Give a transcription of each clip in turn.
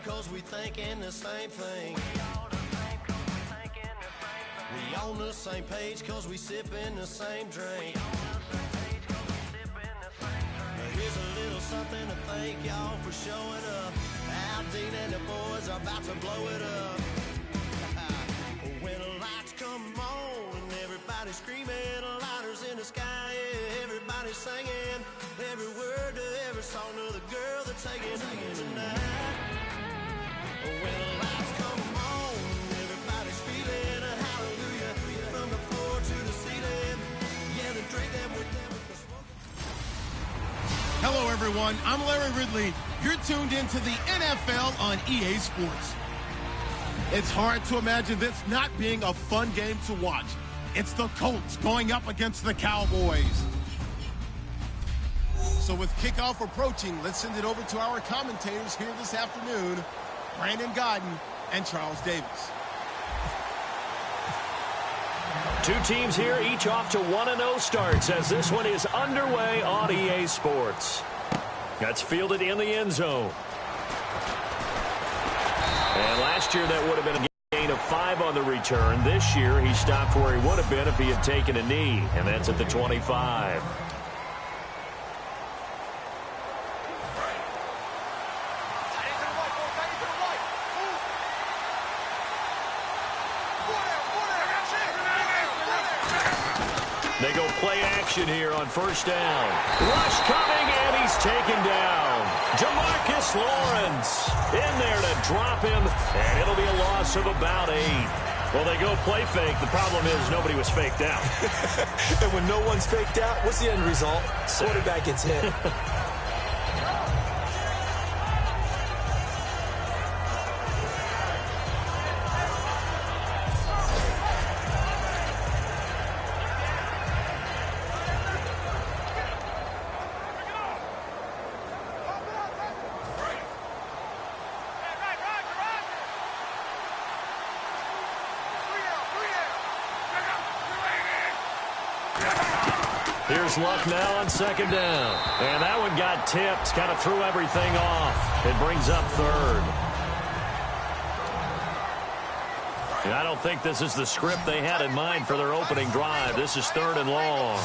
cause we thinking the same thing. We on the same page cause we sipping the same drink. Here's a little something to thank y'all for showing up. Al Dean and the boys are about to blow it up. When the lights come on and everybody's screaming, lighters in the sky, yeah, everybody's singing every word to every song of the girl they're taking tonight. When the lights come on, everybody's feeling a hallelujah from the floor to the ceiling. Yeah, they drink them with them with the smoke. Hello, everyone. I'm Larry Ridley. You're tuned into the NFL on EA Sports. It's hard to imagine this not being a fun game to watch. It's the Colts going up against the Cowboys. So with kickoff approaching, let's send it over to our commentators here this afternoon, Brandon Godden and Charles Davis. Two teams here, each off to 1-0 starts as this one is underway on EA Sports. That's fielded in the end zone. And last year that would have been a gain of 5 on the return. This year he stopped where he would have been if he had taken a knee, and that's at the 25. They go play action here on first down. Rush coming, and he's taken down. Demarcus Lawrence in there to drop him, and it'll be a loss of about 8. Well, they go play fake. The problem is nobody was faked out. And when no one's faked out, what's the end result? Quarterback gets hit. Here's Luck now on second down. And that one got tipped. Kind of threw everything off. It brings up third. And I don't think this is the script they had in mind for their opening drive. This is 3rd and long.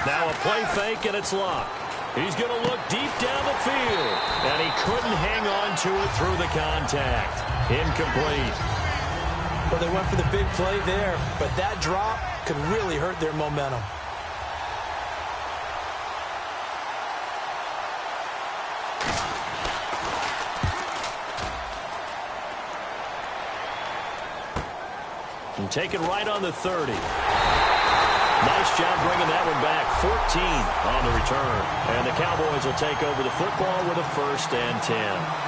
Now a play fake, and it's Luck. He's going to look deep down the field. And he couldn't hang on to it through the contact. Incomplete. Well, they went for the big play there, but that drop could really hurt their momentum. And take it right on the 30. Nice job bringing that one back. 14 on the return. And the Cowboys will take over the football with a 1st and 10.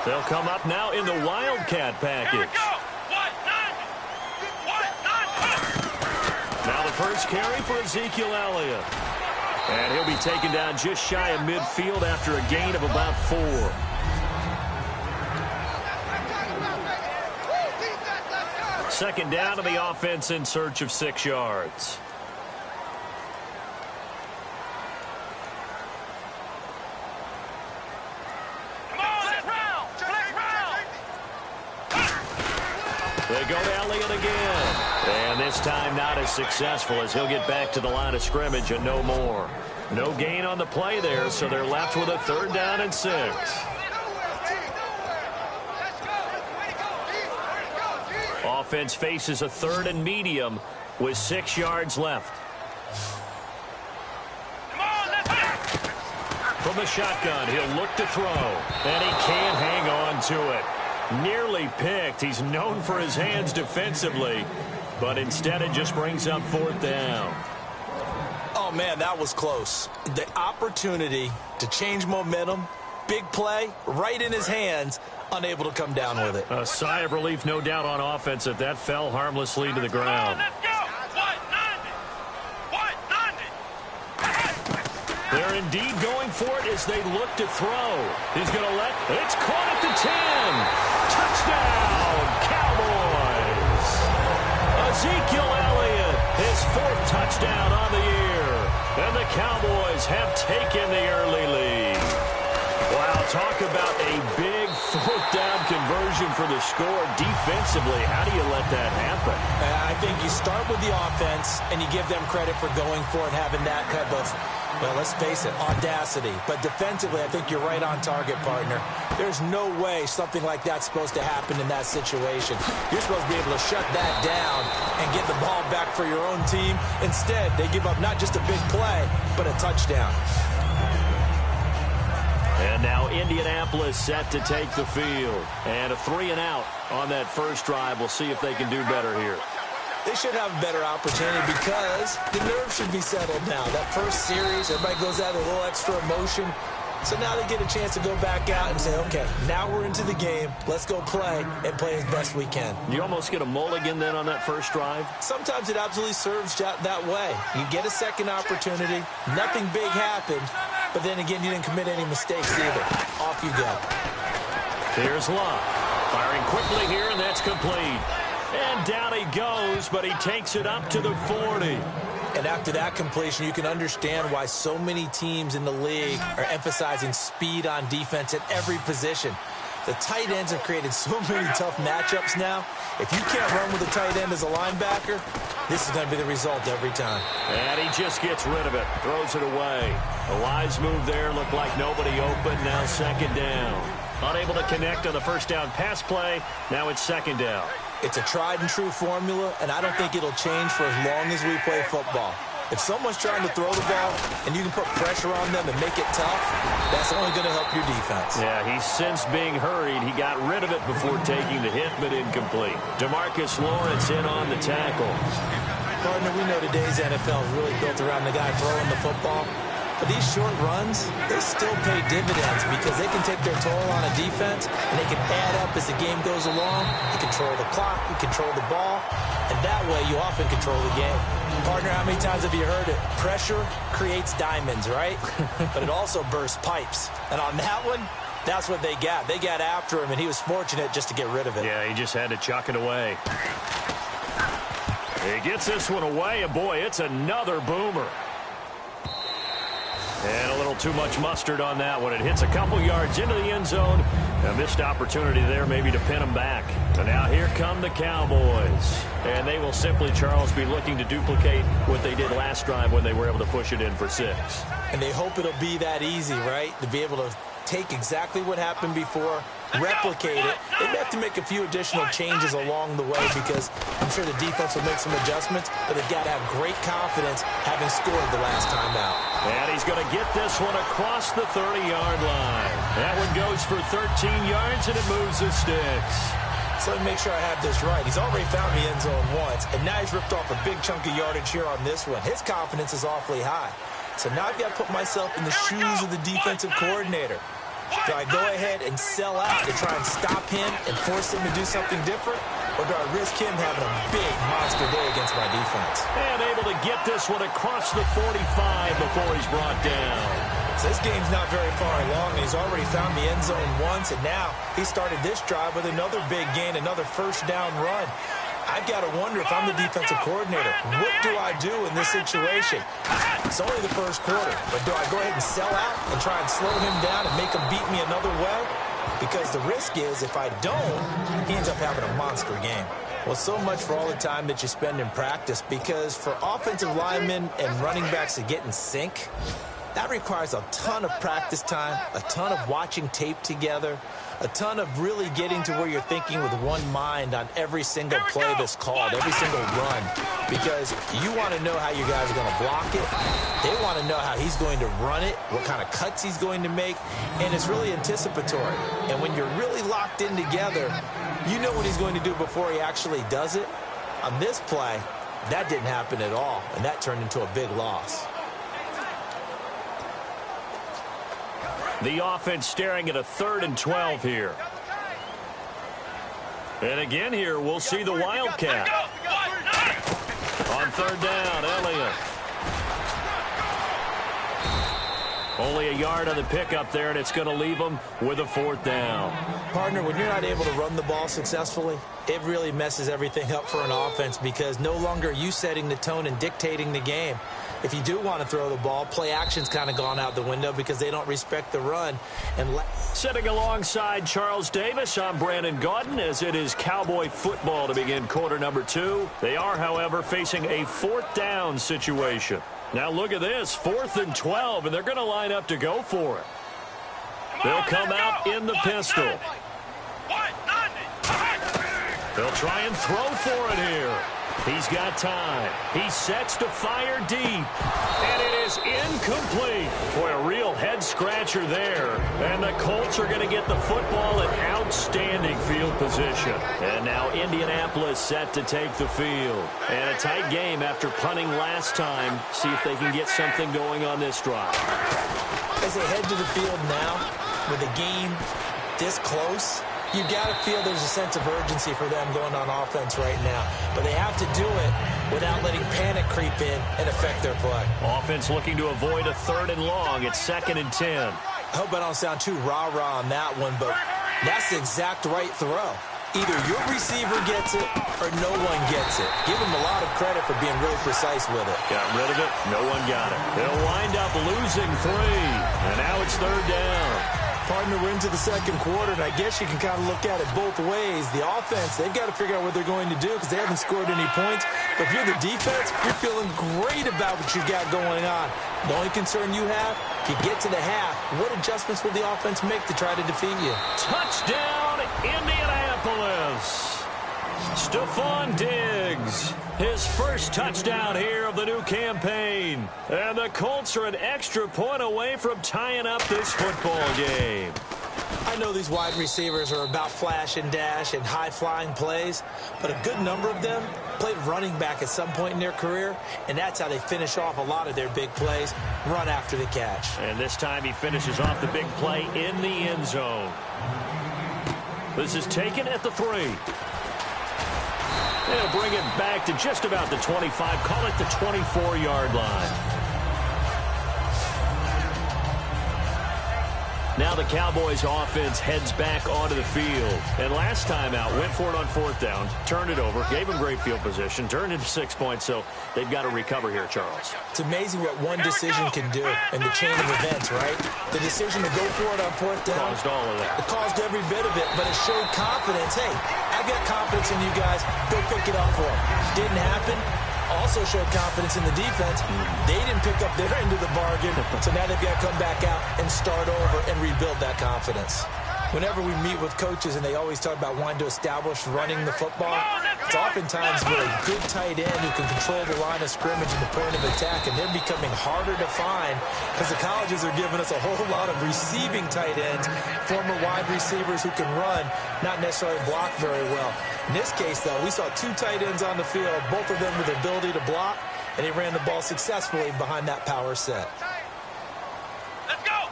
They'll come up now in the Wildcat package. Now the first carry for Ezekiel Elliott. And he'll be taken down just shy of midfield after a gain of about 4. Second down to the offense in search of 6 yards. They go to Elliott again. And this time not as successful as he'll get back to the line of scrimmage and no more. No gain on the play there, so they're left with a 3rd down and 6. Offense faces a 3rd and medium with 6 yards left. From the shotgun, he'll look to throw, and he can't hang on to it. Nearly picked. He's known for his hands defensively, but instead it just brings up 4th down. Oh, man, that was close. The opportunity to change momentum, big play, right in his hands, unable to come down with it. A sigh of relief, no doubt, on offense if that fell harmlessly to the ground. They're indeed going for it as they look to throw. He's going to let – it's caught at the 10. Touchdown, Cowboys. Ezekiel Elliott, his 4th touchdown on the year. And the Cowboys have taken the early lead. Wow, talk about a big 4th down conversion for the score. Defensively, how do you let that happen? I think you start with the offense, and you give them credit for going for it, having that type of, well, let's face it, audacity. But defensively, I think you're right on target, partner. There's no way something like that's supposed to happen in that situation. You're supposed to be able to shut that down and get the ball back for your own team. Instead, they give up not just a big play, but a touchdown. And now Indianapolis set to take the field. And a 3-and-out on that first drive. We'll see if they can do better here. They should have a better opportunity because the nerves should be settled now. That first series, everybody goes out with a little extra emotion. So now they get a chance to go back out and say, okay, now we're into the game. Let's go play and play as best we can. You almost get a mulligan then on that first drive? Sometimes it absolutely serves that way. You get a second opportunity. Nothing big happened. But then again, you didn't commit any mistakes either. Off you go. Here's Love. Firing quickly here, and that's complete. And down he goes, but he takes it up to the 40. And after that completion, you can understand why so many teams in the league are emphasizing speed on defense at every position. The tight ends have created so many tough matchups now. If you can't run with a tight end as a linebacker, this is going to be the result every time. And he just gets rid of it, throws it away. A wise move there, looked like nobody open, now 2nd down. Unable to connect on the first down pass play, now it's 2nd down. It's a tried-and-true formula, and I don't think it'll change for as long as we play football. If someone's trying to throw the ball and you can put pressure on them and make it tough, that's only going to help your defense. Yeah, he's since being hurried. He got rid of it before taking the hit, but incomplete. DeMarcus Lawrence in on the tackle. Partner, we know today's NFL is really built around the guy throwing the football. But these short runs, they still pay dividends because they can take their toll on a defense, and they can add up as the game goes along. You control the clock, you control the ball, and that way you often control the game. Partner, how many times have you heard it? Pressure creates diamonds, right? But it also bursts pipes. And on that one, that's what they got. They got after him, and he was fortunate just to get rid of it. Yeah, he just had to chuck it away. He gets this one away, and boy, it's another boomer. And a little too much mustard on that one. It hits a couple yards into the end zone. A missed opportunity there maybe to pin them back. And now here come the Cowboys. And they will simply, Charles, be looking to duplicate what they did last drive when they were able to push it in for 6. And they hope it'll be that easy, right? To be able to take exactly what happened before, replicate it. They may have to make a few additional changes along the way because I'm sure the defense will make some adjustments, but they've got to have great confidence having scored the last time out. And he's going to get this one across the 30-yard line. That one goes for 13 yards, and it moves the sticks. So let me make sure I have this right. He's already found the end zone once, and now he's ripped off a big chunk of yardage here on this one. His confidence is awfully high. So now I've got to put myself in the shoes of the defensive coordinator. Do I go ahead and sell out to try and stop him and force him to do something different? Or do I risk him having a big monster day against my defense? And able to get this one across the 45 before he's brought down. So this game's not very far along, and he's already found the end zone once, and now he started this drive with another big gain, another first down run. I've got to wonder if I'm the defensive coordinator. What do I do in this situation? It's only the first quarter, but do I go ahead and sell out and try and slow him down and make him beat me another way? Because the risk is if I don't, he ends up having a monster game. Well, so much for all the time that you spend in practice, because for offensive linemen and running backs to get in sync, that requires a ton of practice time, a ton of watching tape together, a ton of really getting to where you're thinking with one mind on every single play that's called, every single run, because you want to know how you guys are going to block it. They want to know how he's going to run it, what kind of cuts he's going to make, and it's really anticipatory. And when you're really locked in together, you know what he's going to do before he actually does it. On this play, that didn't happen at all, and that turned into a big loss. The offense staring at a 3rd and 12 here. And again here, we'll see the Wildcat. On 3rd down, Elliott. Only a yard on the pickup there, and it's going to leave them with a 4th down. Partner, when you're not able to run the ball successfully, it really messes everything up for an offense because no longer are you setting the tone and dictating the game. If you do want to throw the ball, play action's kind of gone out the window because they don't respect the run. And sitting alongside Charles Davis, I'm Brandon Gaudin as it is Cowboy football to begin quarter number 2. They are, however, facing a 4th down situation. Now look at this, 4th and 12, and they're going to line up to go for it. They'll come out in the pistol. They'll try and throw for it here. He's got time. He sets to fire deep. And it is incomplete. Boy, a real head-scratcher there. And the Colts are going to get the football in outstanding field position. And now Indianapolis set to take the field. And a tight game after punting last time. See if they can get something going on this drive. As they head to the field now, with the game this close, you got to feel there's a sense of urgency for them going on offense right now. But they have to do it without letting panic creep in and affect their play. Offense looking to avoid a 3rd and long. It's 2nd and 10. I hope I don't sound too rah-rah on that one, but that's the exact right throw. Either your receiver gets it or no one gets it. Give him a lot of credit for being really precise with it. Got rid of it. No one got it. They'll wind up losing 3. And now it's 3rd down. Partner, we're into the 2nd quarter, and I guess you can kind of look at it both ways. The offense, they've got to figure out what they're going to do because they haven't scored any points. But if you're the defense, you're feeling great about what you got going on. The only concern you have, if you get to the half, what adjustments will the offense make to try to defeat you? Touchdown, Indianapolis! Stephon Diggs, his first touchdown here of the new campaign. And the Colts are an extra point away from tying up this football game. I know these wide receivers are about flash and dash and high-flying plays, but a good number of them played running back at some point in their career, and that's how they finish off a lot of their big plays, run after the catch. And this time he finishes off the big play in the end zone. This is taken at the 3. They'll bring it back to just about the 25. Call it the 24-yard line. Now the Cowboys offense heads back onto the field. And last time out, went for it on 4th down, turned it over, gave them great field position, turned into 6 points, so they've got to recover here, Charles. It's amazing what one decision can do in the chain of events, right? The decision to go for it on 4th down. Caused all of that. It caused every bit of it, but it showed confidence. Hey, I've got confidence in you guys. Go pick it up for them. Didn't happen. Also showed confidence in the defense. They didn't pick up their end of the bargain, so now they've got to come back out and start over and rebuild that confidence. Whenever we meet with coaches and they always talk about wanting to establish running the football, it's oftentimes with a good tight end who can control the line of scrimmage and the point of attack, and they're becoming harder to find because the colleges are giving us a whole lot of receiving tight ends, former wide receivers who can run, not necessarily block very well. In this case, though, we saw 2 tight ends on the field, both of them with the ability to block, and he ran the ball successfully behind that power set. Let's go!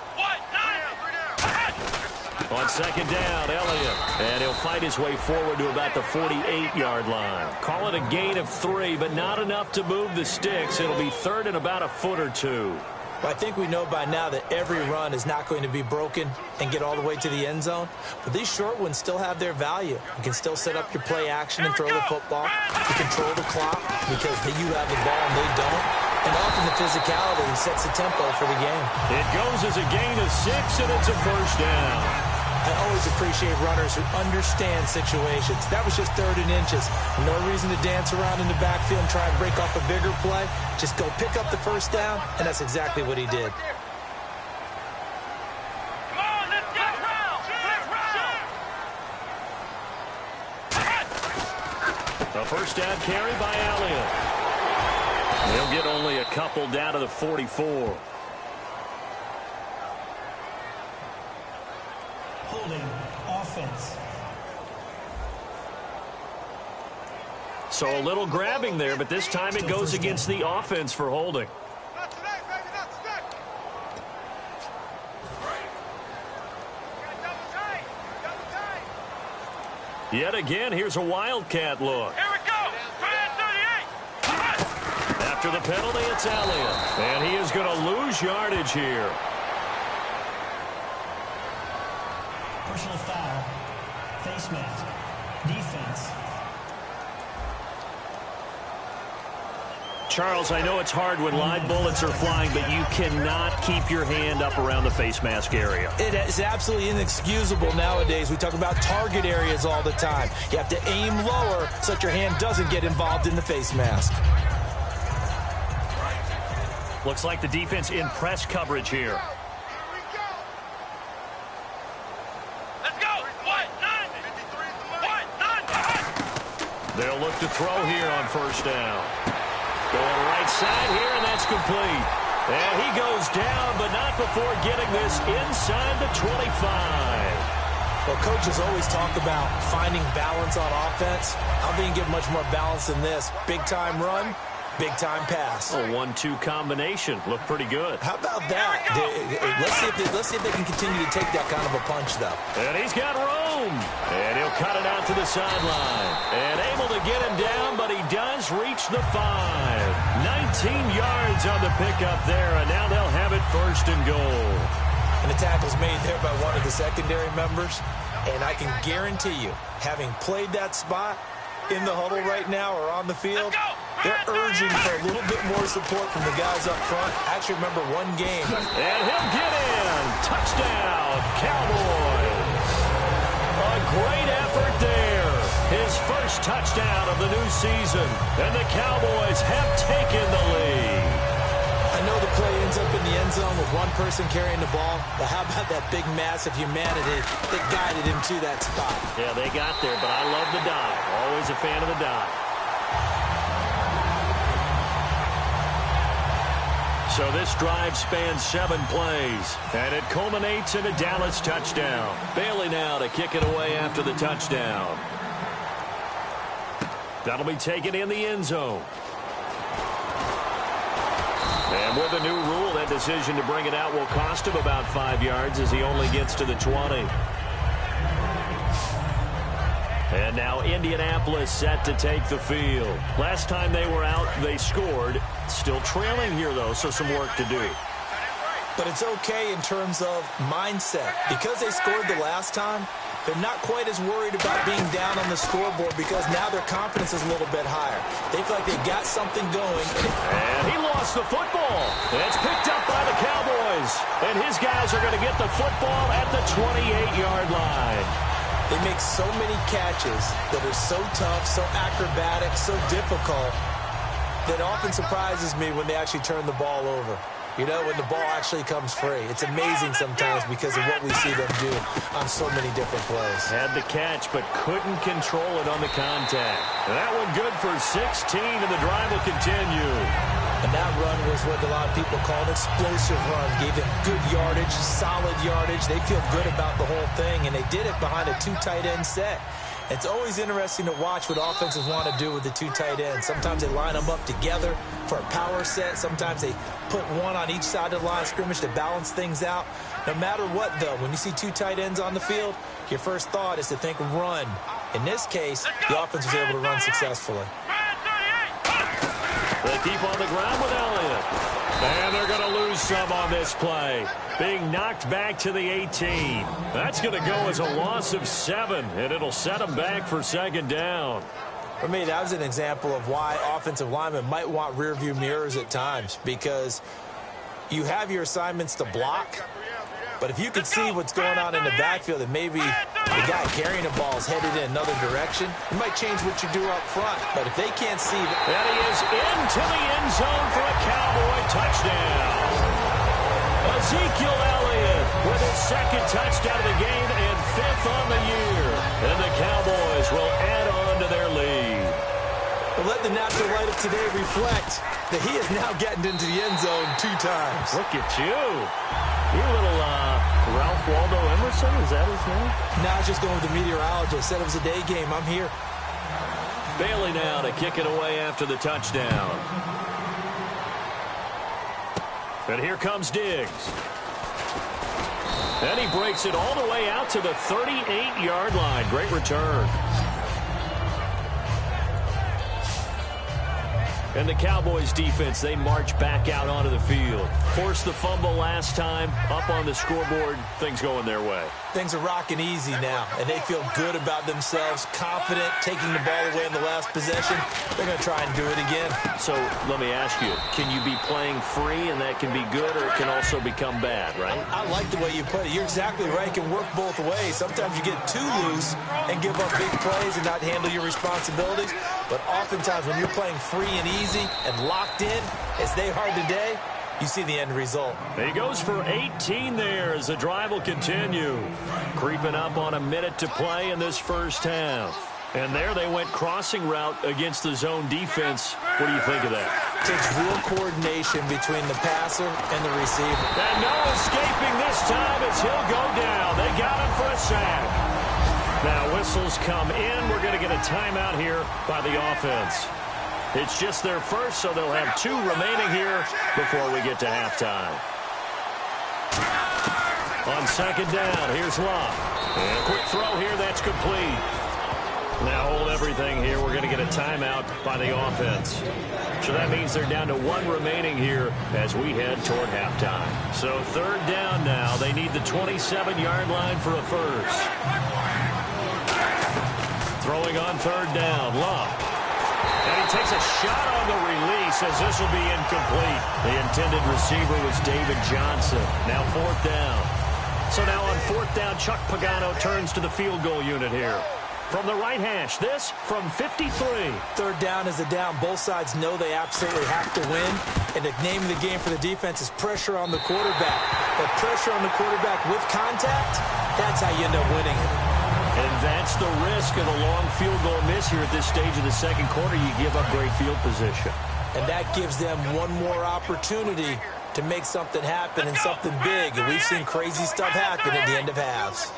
On 2nd down, Elliott. And he'll fight his way forward to about the 48-yard line. Call it a gain of 3, but not enough to move the sticks. It'll be 3rd and about a foot or 2. Well, I think we know by now that every run is not going to be broken and get all the way to the end zone. But these short ones still have their value. You can still set up your play action and throw the football. You control the clock because you have the ball and they don't. And often the physicality sets the tempo for the game. It goes as a gain of 6, and it's a 1st down. I always appreciate runners who understand situations. That was just 3rd and inches. No reason to dance around in the backfield and try and break off a bigger play. Just go pick up the 1st down, and that's exactly what he did. Come on, let's get round! A 1st down carry by Elliott. He'll get only a couple down to the 44. Holding offense. So a little grabbing there, but this time it goes against the offense for holding. Not today, baby, not today. Double tight. Yet again, here's a Wildcat look. Here we go. 38. After the penalty, it's Elliott. And he is going to lose yardage here. Personal foul. Face mask. Defense. Charles, I know it's hard when live bullets are flying, but you cannot keep your hand up around the face mask area. It is absolutely inexcusable nowadays. We talk about target areas all the time. You have to aim lower so that your hand doesn't get involved in the face mask. Looks like the defense in press coverage here. They'll look to throw here on first down. Going right side here, and that's complete. And he goes down, but not before getting this inside the 25. Well, coaches always talk about finding balance on offense. I don't think you get much more balance than this. Big-time run, big-time pass. A 1-2 combination. Looked pretty good. How about that? Let's see if they can continue to take that kind of a punch, though. And he's got room. And he'll cut it out to the sideline. And able to get him down, but he does reach the 5. 19 yards on the pickup there, and now they'll have it first and goal. And the tackle's made there by one of the secondary members. And I can guarantee you, having played that spot in the huddle right now or on the field, they're urging for a little bit more support from the guys up front. I actually remember one game. And he'll get in. Touchdown, Cowboys. A great effort there. His first touchdown of the new season. And the Cowboys have taken the lead. I know the play ends up in the end zone with one person carrying the ball, but how about that big mass of humanity that guided him to that spot? Yeah, they got there, but I love the dive. Always a fan of the dive. So this drive spans 7 plays, and it culminates in a Dallas touchdown. Bailey now to kick it away after the touchdown. That'll be taken in the end zone. And with a new rule, that decision to bring it out will cost him about 5 yards as he only gets to the 20. And now Indianapolis set to take the field. Last time they were out, they scored. Still trailing here, though, so some work to do. But it's okay in terms of mindset. Because they scored the last time, they're not quite as worried about being down on the scoreboard because now their confidence is a little bit higher. They feel like they've got something going. And he lost the football. It's picked up by the Cowboys. And his guys are going to get the football at the 28-yard line. They make so many catches that are so tough, so acrobatic, so difficult that often surprises me when they actually turn the ball over. You know, when the ball actually comes free. It's amazing sometimes because of what we see them do on so many different plays. Had the catch, but couldn't control it on the contact. And that one good for 16, and the drive will continue. And that run was what a lot of people call an explosive run. Gave them good yardage, solid yardage. They feel good about the whole thing, and they did it behind a 2 tight end set. It's always interesting to watch what offenses want to do with the 2 tight ends. Sometimes they line them up together for a power set. Sometimes they put one on each side of the line of scrimmage to balance things out. No matter what, though, when you see 2 tight ends on the field, your first thought is to think run. In this case, the offense was able to run successfully. They keep on the ground with Elliott. And they're going to lose some on this play. Being knocked back to the 18. That's going to go as a loss of 7, and it'll set them back for second down. For me, that was an example of why offensive linemen might want rearview mirrors at times, because you have your assignments to block, but if you can see what's going on in the backfield and maybe the guy carrying the ball is headed in another direction, you might change what you do up front. But if they can't see that, and he is into the end zone for a Cowboy touchdown. Ezekiel Elliott with his second touchdown of the game and 5th on the year. And the Cowboys will add on to their lead. Well, let the natural light of today reflect that he is now getting into the end zone 2 times. Look at you. You're a little Ralph Waldo Emerson, is that his name? No, I was just going with the meteorologist. Said it was a day game. I'm here. Bailey now to kick it away after the touchdown. And here comes Diggs. And he breaks it all the way out to the 38-yard line. Great return. And the Cowboys defense, they march back out onto the field. Forced the fumble last time, up on the scoreboard, things going their way. Things are rocking easy now, and they feel good about themselves, confident, taking the ball away in the last possession. They're going to try and do it again. So let me ask you, can you be playing free and that can be good, or it can also become bad, right? I like the way you put it. You're exactly right. It can work both ways. Sometimes you get too loose and give up big plays and not handle your responsibilities. But oftentimes when you're playing free and easy and locked in, as they are today, you see the end result. He goes for 18 there as the drive will continue. Creeping up on a minute to play in this first half. And there they went crossing route against the zone defense. What do you think of that? Takes real coordination between the passer and the receiver. And no escaping this time as he'll go down. They got him for a sack. Now whistles come in. We're going to get a timeout here by the offense. It's just their first, so they'll have 2 remaining here before we get to halftime. On second down, here's Locke. And a quick throw here, that's complete. Now hold everything here. We're going to get a timeout by the offense. So that means they're down to 1 remaining here as we head toward halftime. So third down now. They need the 27-yard line for a first. Throwing on third down, Locke. And he takes a shot on the release as this will be incomplete. The intended receiver was David Johnson. Now fourth down. So now on fourth down, Chuck Pagano turns to the field goal unit here. From the right hash, this from 53. Third down is a down. Both sides know they absolutely have to win. And the name of the game for the defense is pressure on the quarterback. But pressure on the quarterback with contact, that's how you end up winning it. And that's the risk of a long field goal miss here at this stage of the second quarter. You give up great field position. And that gives them one more opportunity to make something happen and something big. And we've seen crazy stuff happen at the end of halves.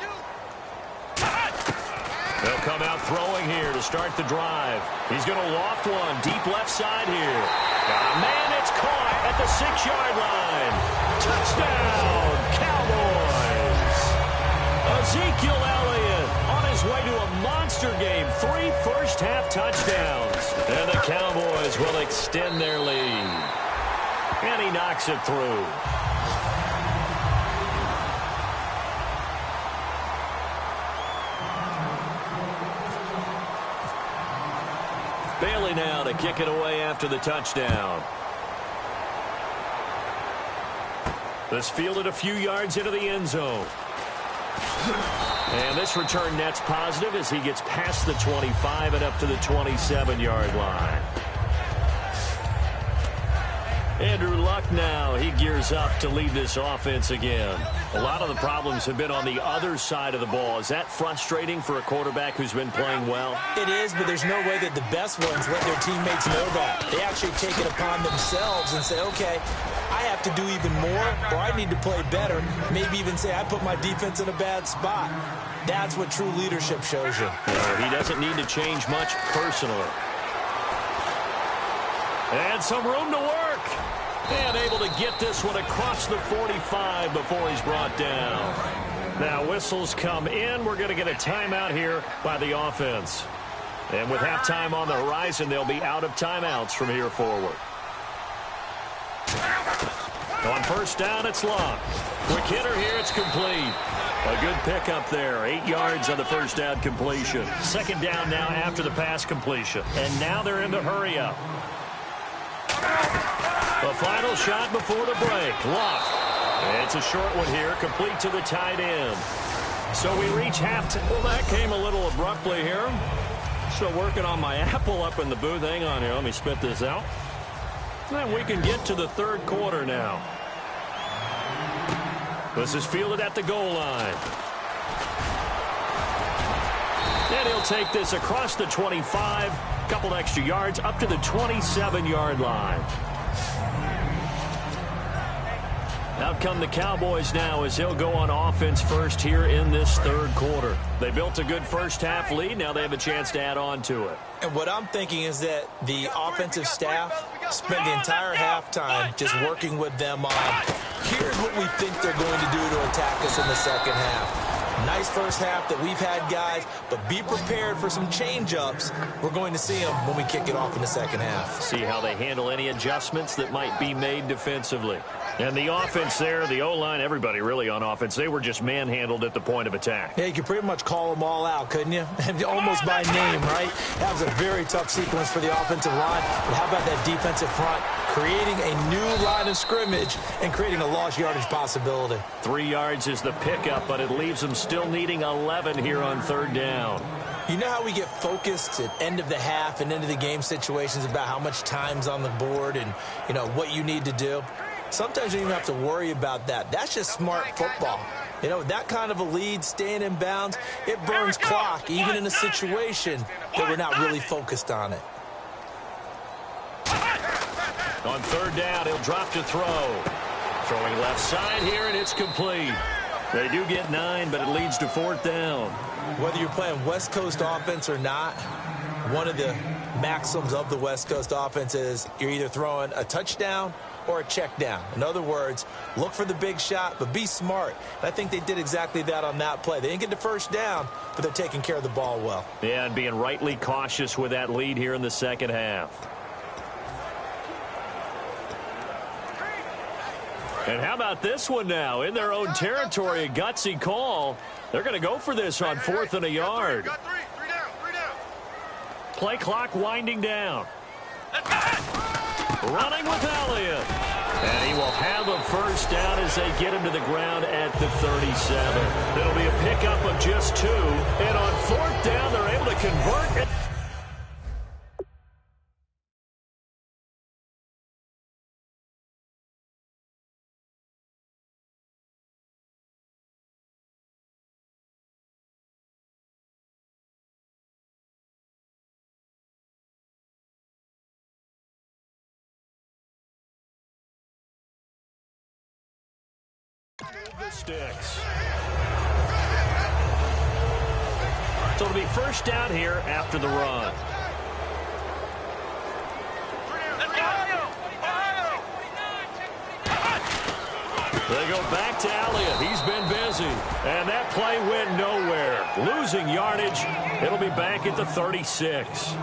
They'll come out throwing here to start the drive. He's going to loft one deep left side here. Man, it's caught at the 6-yard line. Touchdown, Cowboys. Ezekiel Elliott on his way to a monster game. 3 first-half touchdowns. And the Cowboys will extend their lead. And he knocks it through. Bailey now to kick it away after the touchdown. This fielded a few yards into the end zone. And this return net's positive as he gets past the 25 and up to the 27-yard line. Andrew Luck now, he gears up to lead this offense again. A lot of the problems have been on the other side of the ball. Is that frustrating for a quarterback who's been playing well? It is, but there's no way that the best ones let their teammates know that. They actually take it upon themselves and say, okay, I have to do even more, or I need to play better. Maybe even say I put my defense in a bad spot. That's what true leadership shows you. He doesn't need to change much personally. And some room to work. And able to get this one across the 45 before he's brought down. Now whistles come in. We're going to get a timeout here by the offense. And with halftime on the horizon, they'll be out of timeouts from here forward. On first down, it's Locke. Quick hitter here, it's complete. A good pickup there. 8 yards on the first down completion. Second down now after the pass completion. And now they're in the hurry up. The final shot before the break. Locke. It's a short one here, complete to the tight end. So we reach halftime. Well, that came a little abruptly here. Still working on my apple up in the booth. Hang on here. Let me spit this out. And we can get to the third quarter now. This is fielded at the goal line. And he'll take this across the 25. Couple extra yards up to the 27-yard line. Out come the Cowboys now as they'll go on offense first here in this third quarter. They built a good first-half lead. Now they have a chance to add on to it. And what I'm thinking is that the offensive staff spent the entire halftime just working with them on, here's what we think they're going to do to attack us in the second half. Nice first half that we've had, guys, but be prepared for some change-ups. We're going to see them when we kick it off in the second half. See how they handle any adjustments that might be made defensively. And the offense there, the O-line, everybody really on offense, they were just manhandled at the point of attack. Yeah, you could pretty much call them all out, couldn't you? Almost by name, right? That was a very tough sequence for the offensive line. But how about that defensive front creating a new line of scrimmage and creating a lost yardage possibility? 3 yards is the pickup, but it leaves them still needing 11 here on third down. You know how we get focused at end of the half and end of the game situations about how much time's on the board and, you know, what you need to do? Sometimes you don't even have to worry about that. That's just smart football. You know, that kind of a lead, staying in bounds, it burns clock, even in a situation that we're not really focused on it. On third down, he'll drop to throw. Throwing left side here, and it's complete. They do get 9, but it leads to fourth down. Whether you're playing West Coast offense or not, one of the maxims of the West Coast offense is you're either throwing a touchdown or a check down. In other words, look for the big shot, but be smart. And I think they did exactly that on that play. They didn't get the first down, but they're taking care of the ball well. Yeah, and being rightly cautious with that lead here in the second half. And how about this one now? In their own territory, a gutsy call. They're going to go for this on 4th and a yard. Got three down. Play clock winding down. Running with Elliott. And he will have a first down as they get him to the ground at the 37. It'll be a pickup of just 2. And on 4th down, they're able to convert it. The sticks. So it'll be first down here after the run. They go back to Elliott. He's been busy. And that play went nowhere. Losing yardage. It'll be back at the 36.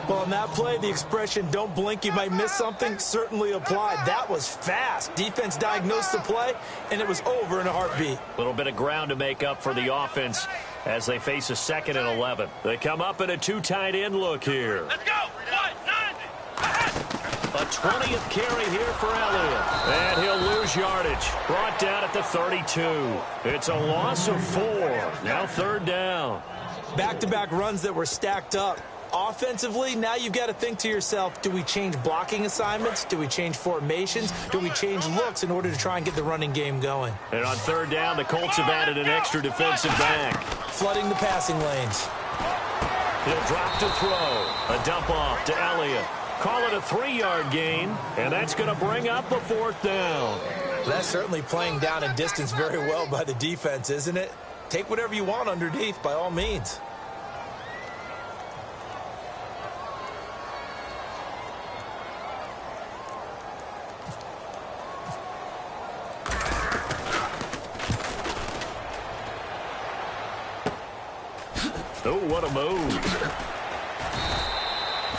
Well, on that play, the expression, don't blink, you might miss something, certainly applied. That was fast. Defense diagnosed the play, and it was over in a heartbeat. A little bit of ground to make up for the offense as they face a 2nd and 11. They come up in a 2 tight end look here. Let's go. 190. A 20th carry here for Elliott. And he'll lose yardage. Brought down at the 32. It's a loss of 4. Now third down. Back-to-back runs that were stacked up. Offensively, now you've got to think to yourself, do we change blocking assignments? Do we change formations? Do we change looks in order to try and get the running game going? And on third down, the Colts have added an extra defensive back. Flooding the passing lanes. He'll drop to throw. A dump off to Elliott. Call it a 3-yard gain, and that's going to bring up the 4th down. That's certainly playing down in distance very well by the defense, isn't it? Take whatever you want underneath, by all means. Oh, what a move.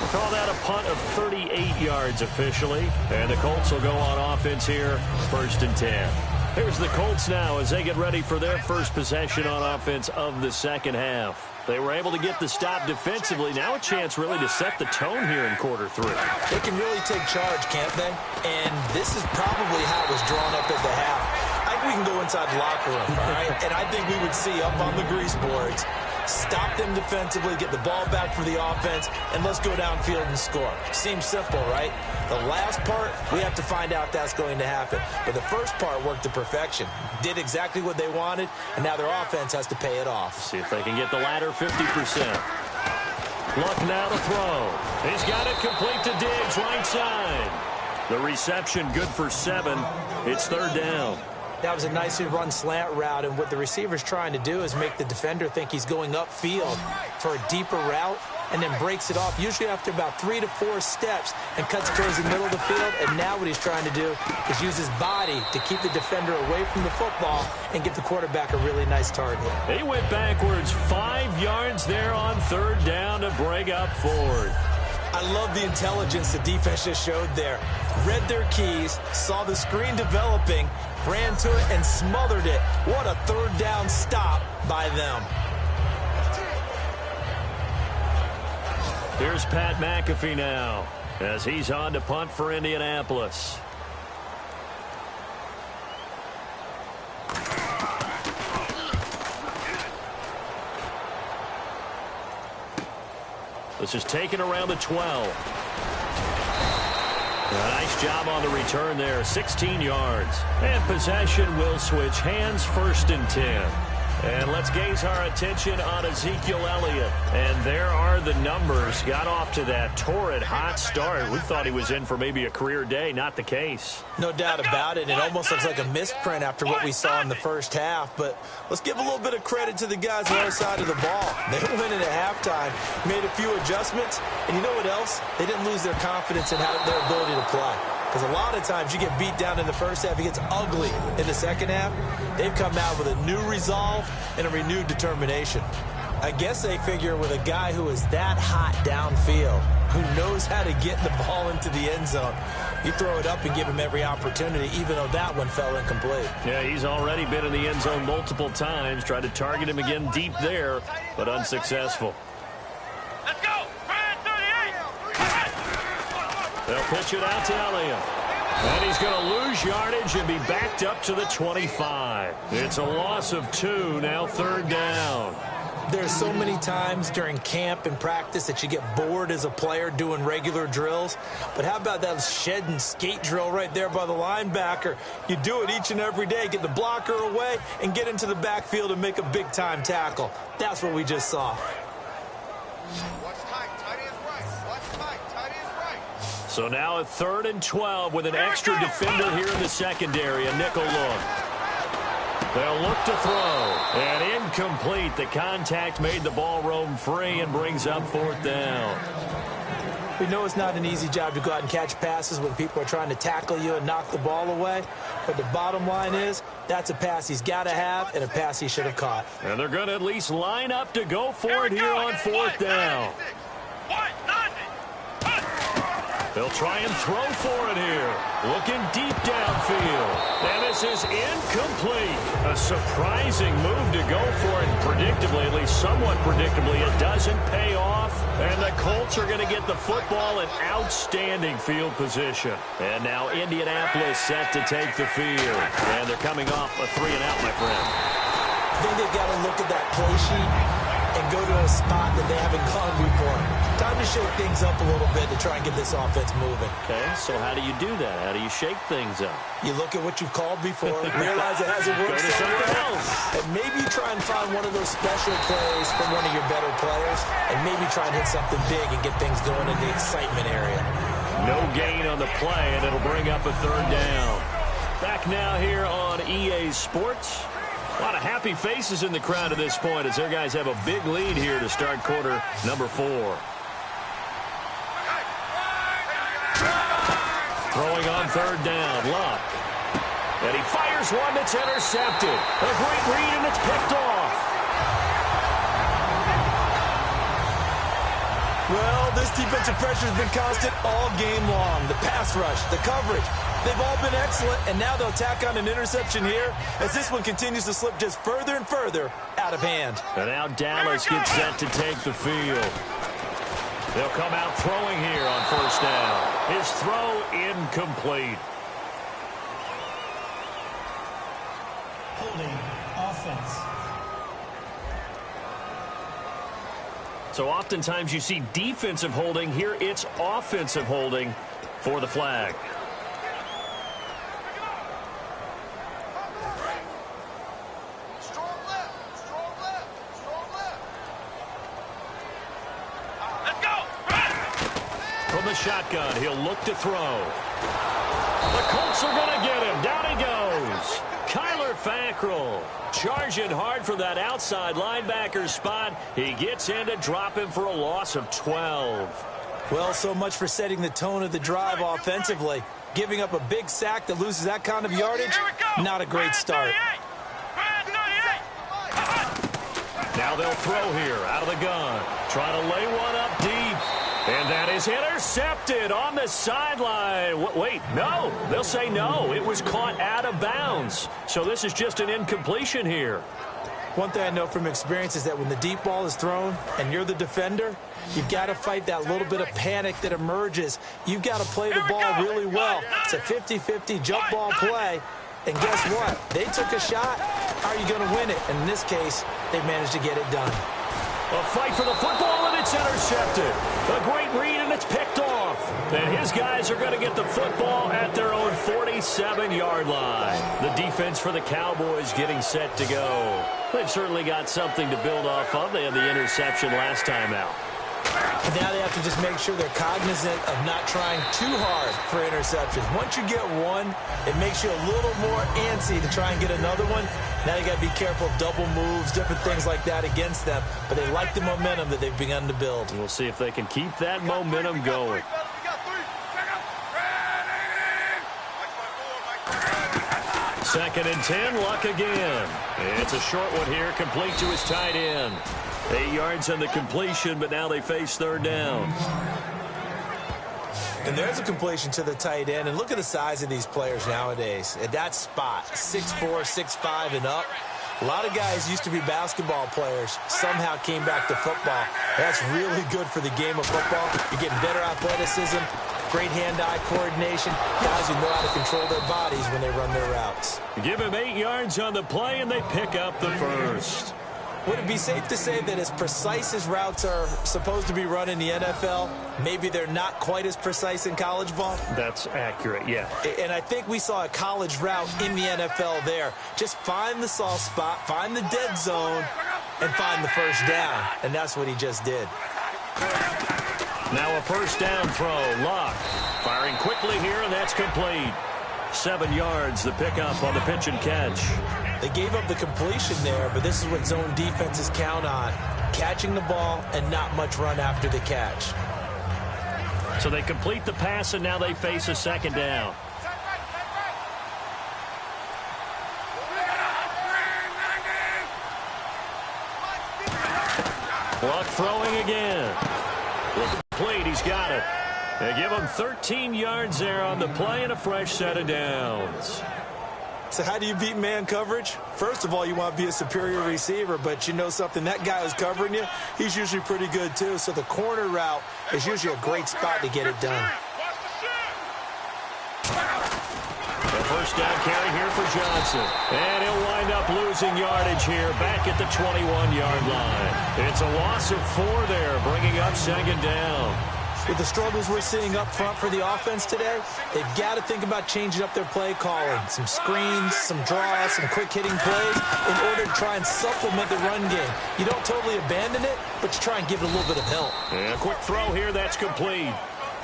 Call that a punt of 38 yards officially. And the Colts will go on offense here, 1st and 10. Here's the Colts now as they get ready for their first possession on offense of the second half. They were able to get the stop defensively. Now a chance really to set the tone here in quarter 3. They can really take charge, can't they? And this is probably how it was drawn up at the half. I think we can go inside the locker room, all right? And I think we would see up on the grease boards, stop them defensively, get the ball back for the offense, and let's go downfield and score. Seems simple, right? The last part, we have to find out if that's going to happen. But the first part worked to perfection. Did exactly what they wanted, and now their offense has to pay it off. See if they can get the latter 50%. Luck now to throw. He's got it complete to Diggs, right side. The reception good for 7. It's third down. That was a nicely run slant route, and what the receiver's trying to do is make the defender think he's going upfield for a deeper route. and then breaks it off, usually after about 3 to 4 steps, and cuts towards the middle of the field. And now what he's trying to do is use his body to keep the defender away from the football and give the quarterback a really nice target. They went backwards 5 yards there on 3rd down to bring up 4th. I love the intelligence the defense just showed there. Read their keys, saw the screen developing, ran to it, and smothered it. What a 3rd down stop by them. Here's Pat McAfee now as he's on to punt for Indianapolis. This is taken around the 12. A nice job on the return there, 16 yards. And possession will switch hands, 1st and 10. And let's gaze our attention on Ezekiel Elliott. And there are the numbers. Got off to that torrid hot start. We thought he was in for maybe a career day. Not the case. No doubt about it. It almost looks like a misprint after what we saw in the first half. But let's give a little bit of credit to the guys on the other side of the ball. They went in at halftime, made a few adjustments. And you know what else? They didn't lose their confidence in their ability to play. Because a lot of times you get beat down in the first half, it gets ugly in the second half. They've come out with a new resolve and a renewed determination. I guess they figure with a guy who is that hot downfield, who knows how to get the ball into the end zone, you throw it up and give him every opportunity, even though that one fell incomplete. Yeah, he's already been in the end zone multiple times. Tried to target him again deep there, but unsuccessful. Let's go! Brand 38! They'll pitch it out to Elliott. And he's going to lose yardage and be backed up to the 25. It's a loss of 2, now 3rd down. There's so many times during camp and practice that you get bored as a player doing regular drills. But how about that shed and skate drill right there by the linebacker? You do it each and every day. Get the blocker away and get into the backfield and make a big-time tackle. That's what we just saw. Watch tight. Tight is right. Watch tight. Tight is right. So now a 3rd and 12 with an extra defender here in the secondary. A nickel look. They'll look to throw. And incomplete. The contact made the ball roam free and brings up 4th down. We know it's not an easy job to go out and catch passes when people are trying to tackle you and knock the ball away. But the bottom line is, that's a pass he's got to have and a pass he should have caught. And they're going to at least line up to go for it here on 4th down. They'll try and throw for it here. Looking deep downfield. And this is incomplete. A surprising move to go for it. Predictably, at least somewhat predictably, it doesn't pay off. And the Colts are going to get the football in outstanding field position. And now Indianapolis set to take the field. And they're coming off a 3-and-out, my friend. I think they've got to look at that play sheet and go to a spot that they haven't gone before. Time to shake things up a little bit to try and get this offense moving. Okay, so how do you do that? How do you shake things up? You look at what you've called before, realize it hasn't worked Go to something else. and maybe try and find one of those special plays from one of your better players, and maybe try and hit something big and get things going in the excitement area. No gain on the play, and it'll bring up a 3rd down. Back now here on EA Sports. A lot of happy faces in the crowd at this point as their guys have a big lead here to start quarter number 4. Throwing on 3rd down, Luck. And he fires one that's intercepted. A great read, and it's picked off. Well, this defensive pressure has been constant all game long. The pass rush, the coverage, they've all been excellent, and now they'll tack on an interception here as this one continues to slip just further and further out of hand. And now Dallas gets set to take the field. They'll come out throwing here on 1st down. His throw incomplete. Holding offense. So oftentimes you see defensive holding. Here it's offensive holding for the flag. Strong left. Strong left. Strong left. Let's go. From the shotgun, he'll look to throw. The Colts are going to get him. Down he goes. Kyler Fackrell. Charging hard from that outside linebacker spot. He gets in to drop him for a loss of 12. Well, so much for setting the tone of the drive offensively. Giving up a big sack that loses that kind of yardage, not a great start. Now they'll throw here out of the gun. Trying to lay one up deep. And that is intercepted on the sideline. Wait, no. They'll say no. It was caught out of bounds. So this is just an incompletion here. One thing I know from experience is that when the deep ball is thrown and you're the defender, you've got to fight that little bit of panic that emerges. You've got to play the ball really well. It's a 50-50 jump ball play. And guess what? They took a shot. How are you going to win it? And in this case, they managed to get it done. A fight for the football, and it's intercepted. A great read, and it's picked off. And his guys are going to get the football at their own 47-yard line. The defense for the Cowboys getting set to go. They've certainly got something to build off of. They had the interception last time out. And now they have to just make sure they're cognizant of not trying too hard for interceptions. Once you get one, it makes you a little more antsy to try and get another one. Now you got to be careful of double moves, different things like that against them. But they like the momentum that they've begun to build. We'll see if they can keep that momentum going. Second and 10, Luck again. It's a short one here, complete to his tight end. 8 yards on the completion, but now they face third down. And there's a completion to the tight end. And look at the size of these players nowadays. At that spot, 6'4", 6'5", and up. A lot of guys used to be basketball players, somehow came back to football. That's really good for the game of football. You're getting better athleticism, great hand-eye coordination, guys who know how to control their bodies when they run their routes. Give him 8 yards on the play, and they pick up the first. Would it be safe to say that as precise as routes are supposed to be run in the NFL, maybe they're not quite as precise in college ball? That's accurate, yeah. And I think we saw a college route in the NFL there. Just find the soft spot, find the dead zone, and find the first down. And that's what he just did. Now a first down throw. Luck firing quickly here, and that's complete. 7 yards, the pickup on the pitch and catch. They gave up the completion there, but this is what zone defenses count on. Catching the ball and not much run after the catch. So they complete the pass, and now they face a second down. Luck throwing again. Complete, he's got it. They give him 13 yards there on the play and a fresh set of downs. So how do you beat man coverage? First of all, you want to be a superior receiver, but you know something, that guy who's covering you, he's usually pretty good too. So the corner route is usually a great spot to get it done. The first down carry here for Johnson. And he'll wind up losing yardage here back at the 21-yard line. It's a loss of 4 there, bringing up second down. With the struggles we're seeing up front for the offense today, they've got to think about changing up their play calling. Some screens, some draws, some quick-hitting plays in order to try and supplement the run game. You don't totally abandon it, but you try and give it a little bit of help. And a quick throw here, that's complete.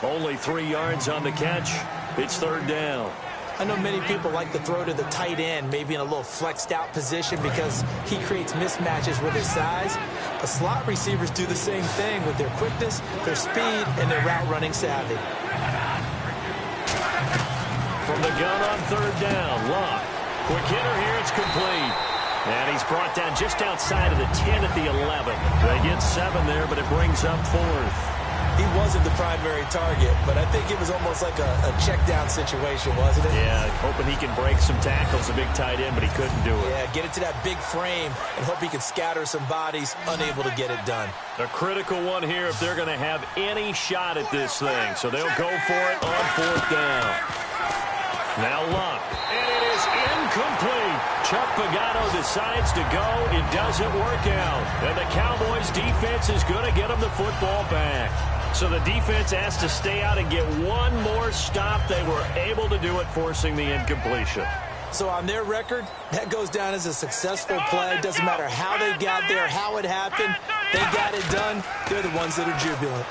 Only 3 yards on the catch. It's third down. I know many people like to throw to the tight end, maybe in a little flexed out position because he creates mismatches with his size. But slot receivers do the same thing with their quickness, their speed, and their route running savvy. From the gun on third down, Luck. Quick hitter here, it's complete. And he's brought down just outside of the 10 at the 11. They get 7 there, but it brings up 4th. He wasn't the primary target, but I think it was almost like a check-down situation, wasn't it? Yeah, hoping he can break some tackles, a big tight end, but he couldn't do it. Yeah, get it to that big frame and hope he can scatter some bodies, unable to get it done. A critical one here if they're going to have any shot at this thing. So they'll go for it on fourth down. Now Luck, and it is incomplete. Chuck Pagano decides to go. It doesn't work out. And the Cowboys defense is going to get him the football back. So the defense has to stay out and get one more stop. They were able to do it, forcing the incompletion. So on their record, that goes down as a successful play. Doesn't matter how they got there, how it happened. They got it done. They're the ones that are jubilant.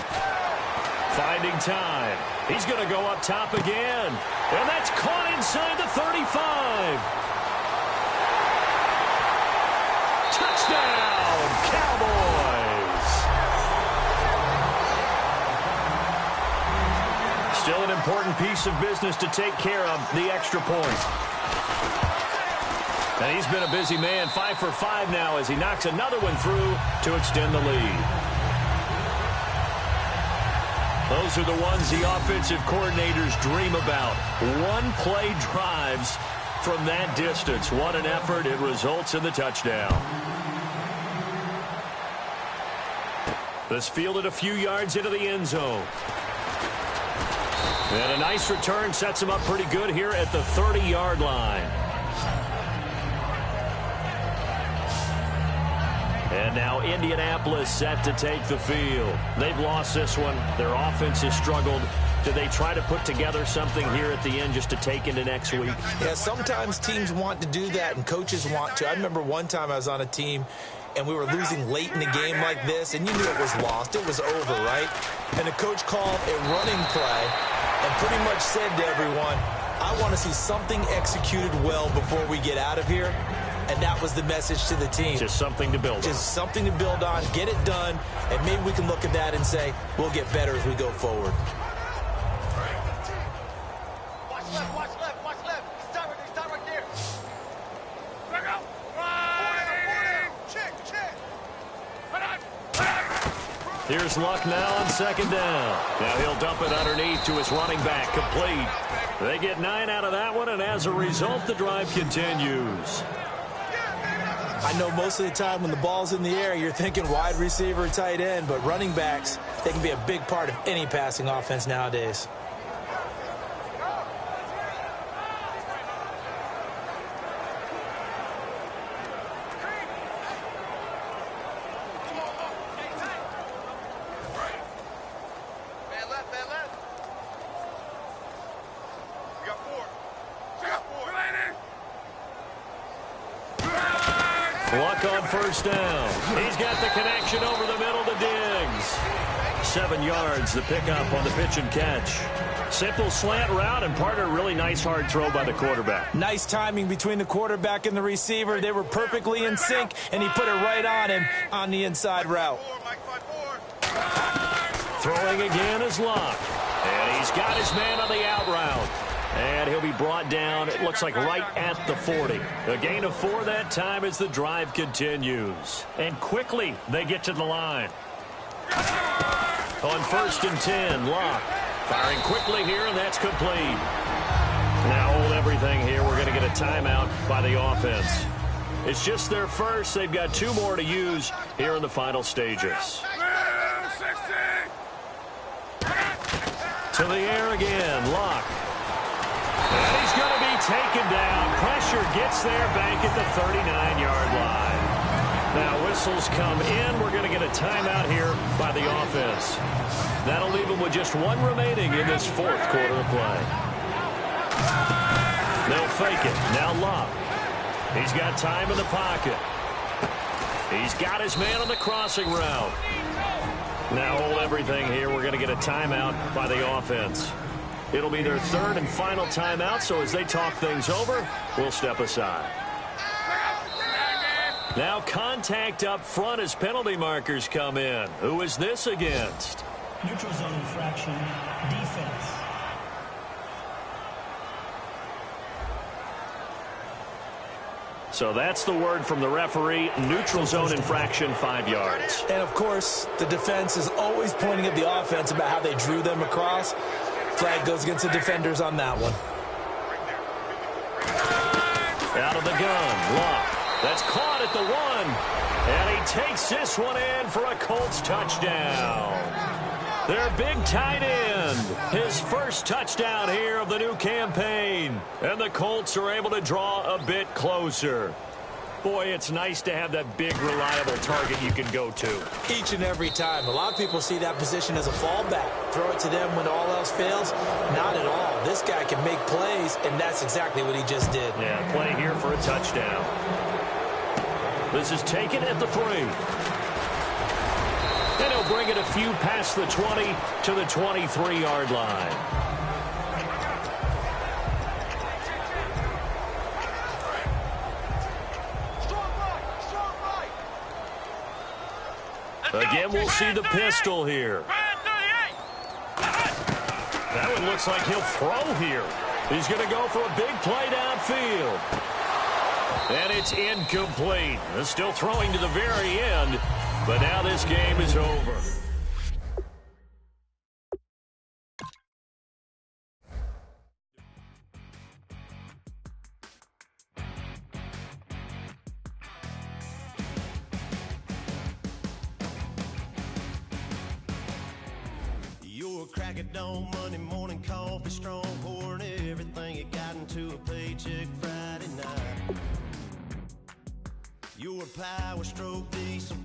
Finding time. He's going to go up top again. And that's caught inside the 35. important piece of business to take care of, the extra point. And he's been a busy man, 5 for 5 now as he knocks another one through to extend the lead. Those are the ones the offensive coordinators dream about. One-play drives from that distance. What an effort. It results in the touchdown. This fielded a few yards into the end zone. And a nice return sets him up pretty good here at the 30-yard line. And now Indianapolis set to take the field. They've lost this one. Their offense has struggled. Do they try to put together something here at the end just to take into next week? Yeah, sometimes teams want to do that and coaches want to. I remember one time I was on a team and we were losing late in the game like this, and you knew it was lost. It was over, right? And the coach called a running play and pretty much said to everyone, I want to see something executed well before we get out of here. And that was the message to the team. Just something to build on. Just something to build on, get it done, and maybe we can look at that and say, we'll get better as we go forward. Watch left, watch left, watch left. He's tied right there. Back out. Check. Here's Luck now on second down. Now he'll dump it underneath to his running back, complete. They get 9 out of that one, and as a result, the drive continues. I know most of the time when the ball's in the air, you're thinking wide receiver, tight end, but running backs, they can be a big part of any passing offense nowadays. Man left. We got 4. Luck on first down. He's got the connection over the middle to Diggs. 7 yards, the pickup on the pitch and catch. Simple slant route, and partner, really nice hard throw by the quarterback. Nice timing between the quarterback and the receiver. They were perfectly in sync, and he put it right on him on the inside route. Throwing again is Luck. And he's got his man on the out route. And he'll be brought down, it looks like right at the 40. A gain of 4 that time as the drive continues. And quickly they get to the line. On 1st and 10, Luck firing quickly here, and that's complete. Now hold everything here. We're going to get a timeout by the offense. It's just their first. They've got 2 more to use here in the final stages. To the air again, Luck. And he's going to be taken down. Pressure gets there back at the 39-yard line. Now whistles come in. We're going to get a timeout here by the offense. That'll leave them with just 1 remaining in this 4th quarter of play. They'll fake it. Now Luck. He's got time in the pocket. He's got his man on the crossing route. Now hold everything here. We're going to get a timeout by the offense. It'll be their 3rd and final timeout, so as they talk things over, we'll step aside. Now contact up front as penalty markers come in. Who is this against? Neutral zone infraction, defense. So that's the word from the referee. Neutral zone infraction, 5 yards. And, of course, the defense is always pointing at the offense about how they drew them across. Flag goes against the defenders on that one. Out of the gun, Luck. That's caught at the 1. And he takes this one in for a Colts touchdown. Their big tight end, his first touchdown here of the new campaign. And the Colts are able to draw a bit closer. Boy, it's nice to have that big, reliable target you can go to. Each and every time. A lot of people see that position as a fallback. Throw it to them when all else fails. Not at all. This guy can make plays, and that's exactly what he just did. Yeah, play here for a touchdown. This is taken at the 3. And he'll bring it a few past the 20 to the 23-yard line. Again, we'll see the pistol here. That one it looks like he'll throw here. He's going to go for a big play downfield. And it's incomplete. They're still throwing to the very end, but now this game is over. Your crack at dawn, Monday morning coffee, strong pouring everything you got into a paycheck Friday night. Your power stroke, diesel